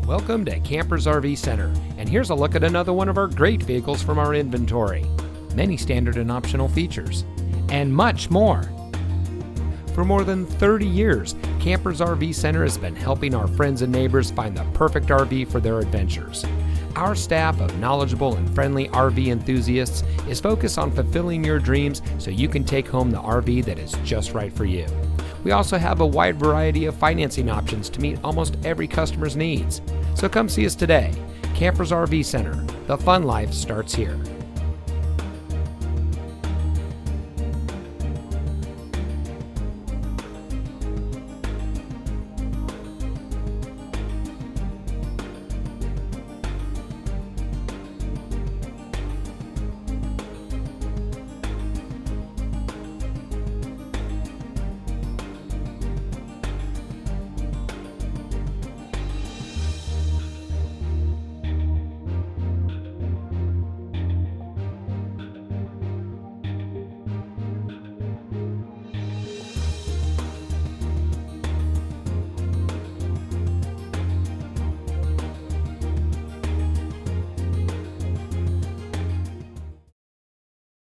Welcome to Campers RV Center, and here's a look at another one of our great vehicles from our inventory. Many standard and optional features, and much more. For more than 30 years, Campers RV Center has been helping our friends and neighbors find the perfect RV for their adventures. Our staff of knowledgeable and friendly RV enthusiasts is focused on fulfilling your dreams so you can take home the RV that is just right for you. We also have a wide variety of financing options to meet almost every customer's needs. So come see us today. Campers RV Center. The fun life starts here.